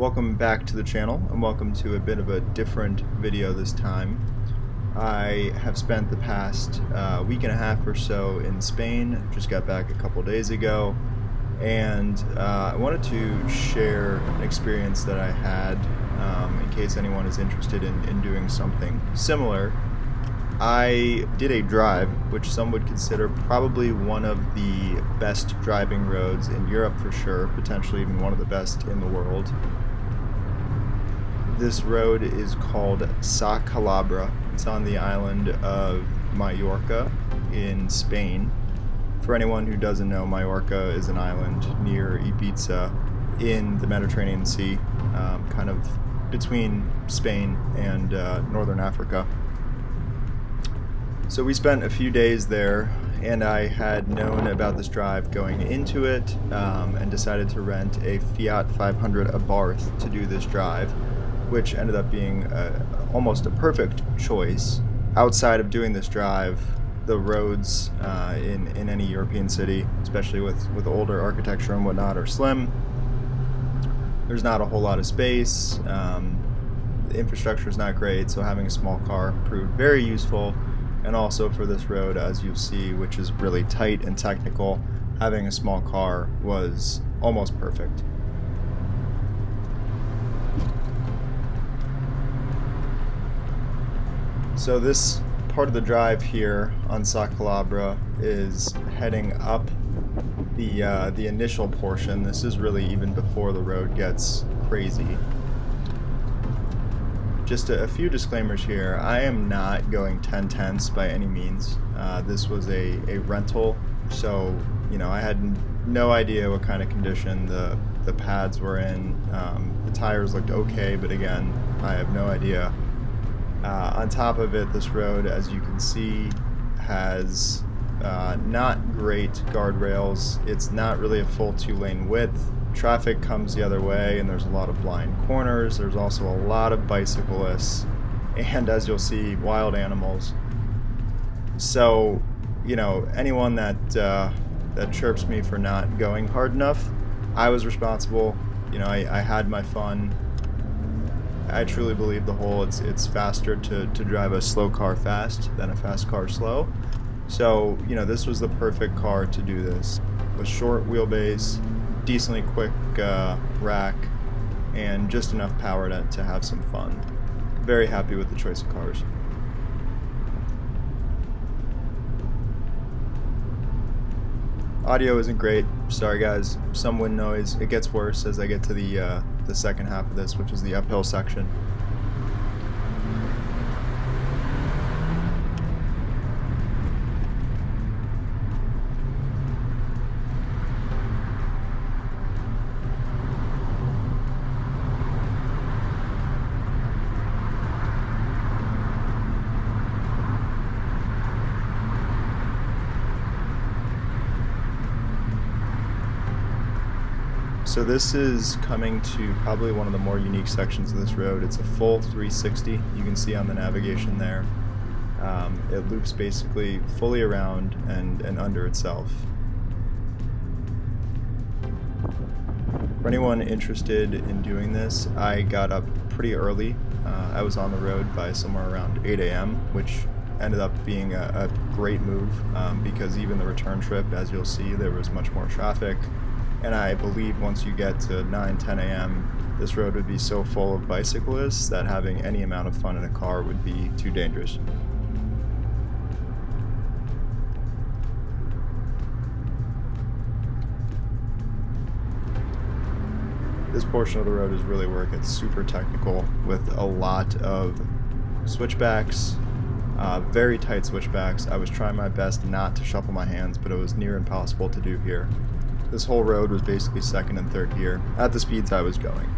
Welcome back to the channel, and welcome to a bit of a different video this time. I have spent the past week and a half or so in Spain, just got back a couple days ago, and I wanted to share an experience that I had in case anyone is interested in doing something similar. I did a drive, which some would consider probably one of the best driving roads in Europe for sure, potentially even one of the best in the world. This road is called Calobra. It's on the island of Mallorca in Spain. For anyone who doesn't know, Mallorca is an island near Ibiza in the Mediterranean Sea, kind of between Spain and northern Africa. So we spent a few days there, and I had known about this drive going into it and decided to rent a Fiat 500 Abarth to do this drive, which ended up being almost a perfect choice. Outside of doing this drive, the roads in any European city, especially with older architecture and whatnot, are slim. There's not a whole lot of space. The infrastructure is not great, so having a small car proved very useful. And also for this road, as you'll see, which is really tight and technical, having a small car was almost perfect. So this part of the drive here on Calobra is heading up the initial portion. This is really even before the road gets crazy. Just a few disclaimers here. I am not going 10/10ths by any means. This was a rental, so I had no idea what kind of condition the pads were in. The tires looked okay, but again, I have no idea. On top of it, this road, as you can see, has not great guardrails. It's not really a full 2-lane width. Traffic comes the other way, and there's a lot of blind corners. There's also a lot of bicyclists, and as you'll see, wild animals. So, anyone that chirps me for not going hard enough, I was responsible. I had my fun. I truly believe the whole it's faster to drive a slow car fast than a fast car slow. So, this was the perfect car to do this. A short wheelbase, decently quick rack, and just enough power to have some fun. Very happy with the choice of cars. Audio isn't great, sorry guys. Some wind noise. It gets worse as I get to the second half of this, which is the uphill section. So this is coming to probably one of the more unique sections of this road. It's a full 360, you can see on the navigation there. It loops basically fully around and under itself. For anyone interested in doing this, I got up pretty early. I was on the road by somewhere around 8 a.m., which ended up being a great move because even the return trip, as you'll see, there was much more traffic. And I believe once you get to 9-10 a.m., this road would be so full of bicyclists that having any amount of fun in a car would be too dangerous. This portion of the road is really where it gets super technical with a lot of switchbacks, very tight switchbacks. I was trying my best not to shuffle my hands, but it was near impossible to do here. This whole road was basically second and third gear at the speeds I was going.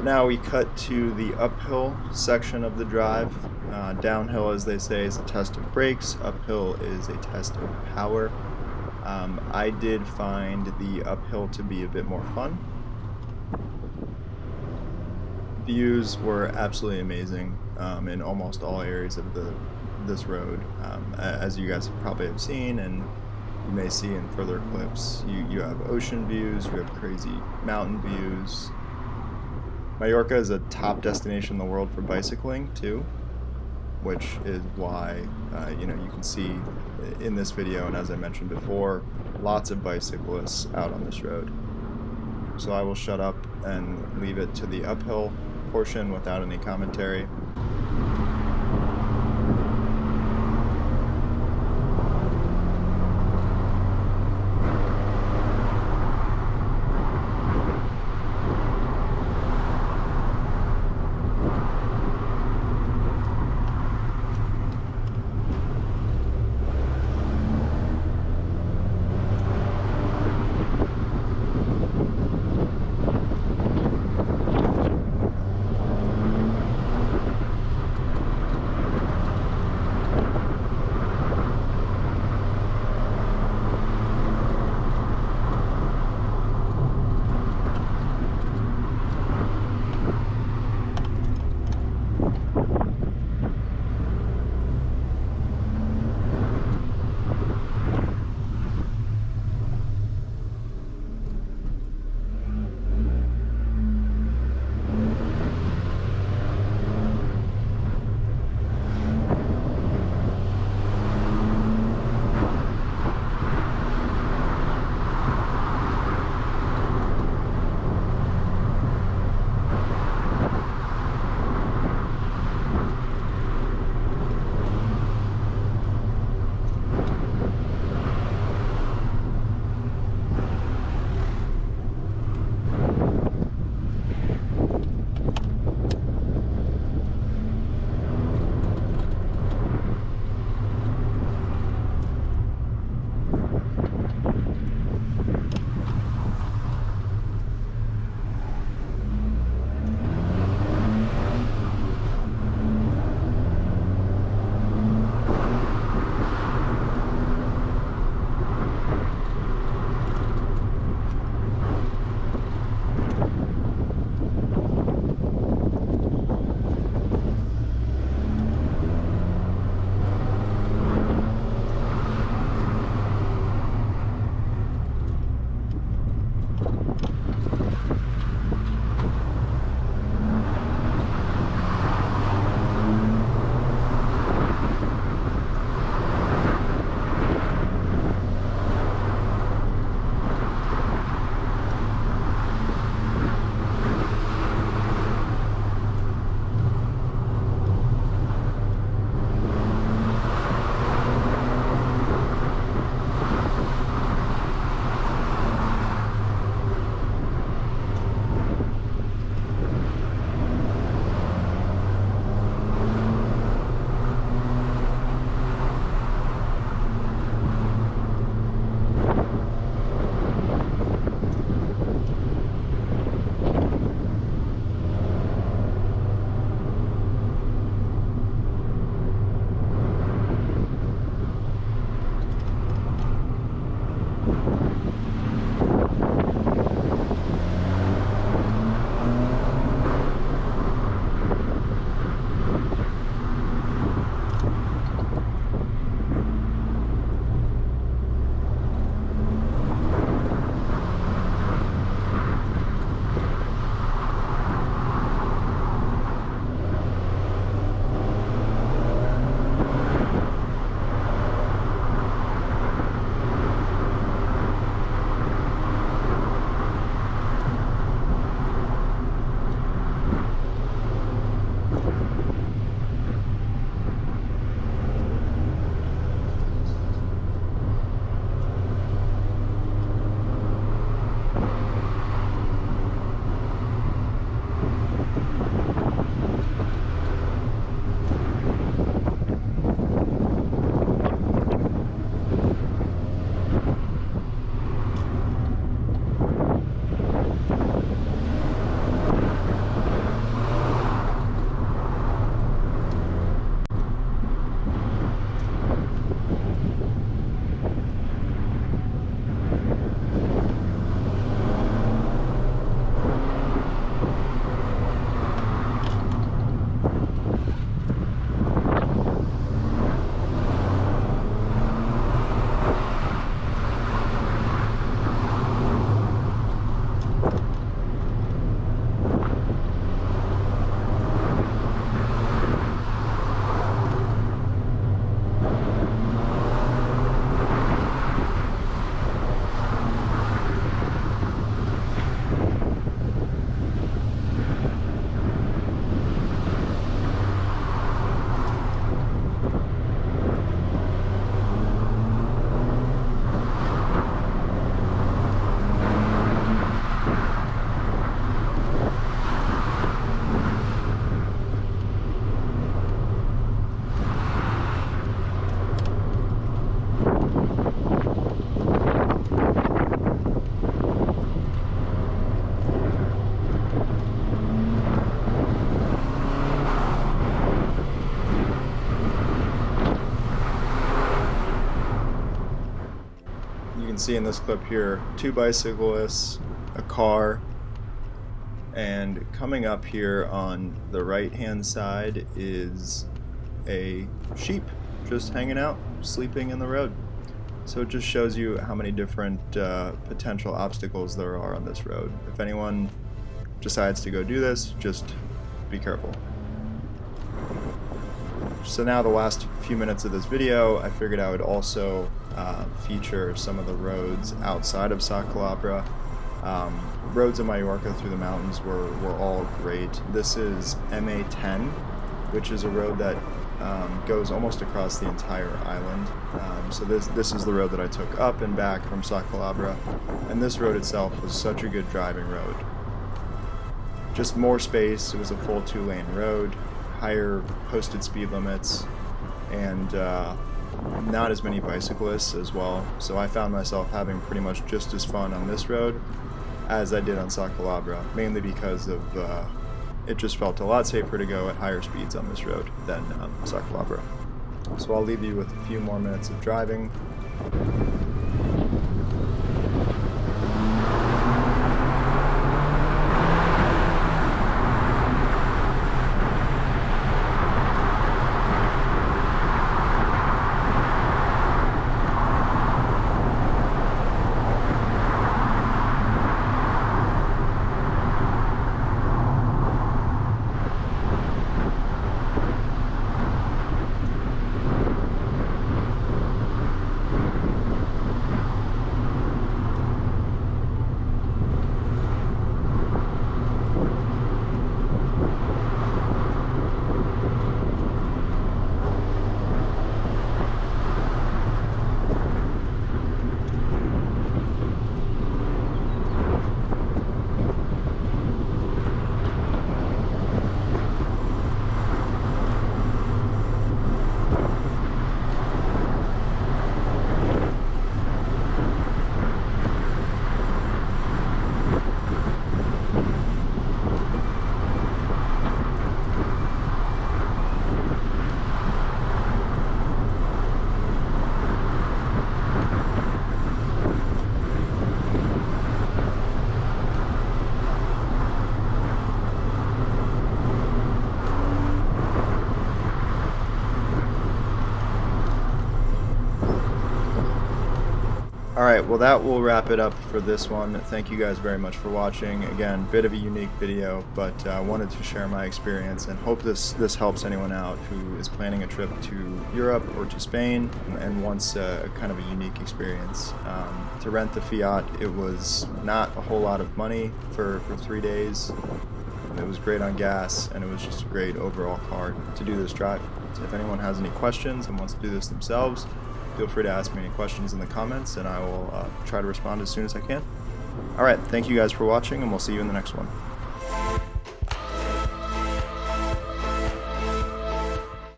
Now we cut to the uphill section of the drive. Downhill, as they say, is a test of brakes. Uphill is a test of power. I did find the uphill to be a bit more fun. Views were absolutely amazing in almost all areas of this road. As you guys probably have seen, and you may see in further clips, you have ocean views, you have crazy mountain views. Mallorca is a top destination in the world for bicycling too, which is why you can see in this video, and as I mentioned before, lots of bicyclists out on this road. So I will shut up and leave it to the uphill portion without any commentary. can see in this clip here, 2 bicyclists, a car, and coming up here on the right hand side is a sheep just hanging out, sleeping in the road. So it just shows you how many different potential obstacles there are on this road. If anyone decides to go do this, just be careful. So now the last few minutes of this video, I figured I would also feature some of the roads outside of Calobra. Roads in Mallorca through the mountains were all great. This is MA10, which is a road that goes almost across the entire island. So this is the road that I took up and back from Calobra, and this road itself was such a good driving road. Just more space. It was a full 2-lane road, higher posted speed limits, and not as many bicyclists as well. So I found myself having pretty much just as fun on this road as I did on Calobra, mainly because of it just felt a lot safer to go at higher speeds on this road than Calobra. So I'll leave you with a few more minutes of driving. Alright, well that will wrap it up for this one. Thank you guys very much for watching. Again, bit of a unique video, but I wanted to share my experience and hope this helps anyone out who is planning a trip to Europe or to Spain and wants kind of a unique experience. To rent the Fiat, it was not a whole lot of money for 3 days. It was great on gas, and it was just a great overall car to do this drive. So if anyone has any questions and wants to do this themselves, feel free to ask me any questions in the comments, and I will try to respond as soon as I can. Alright, thank you guys for watching, and we'll see you in the next one.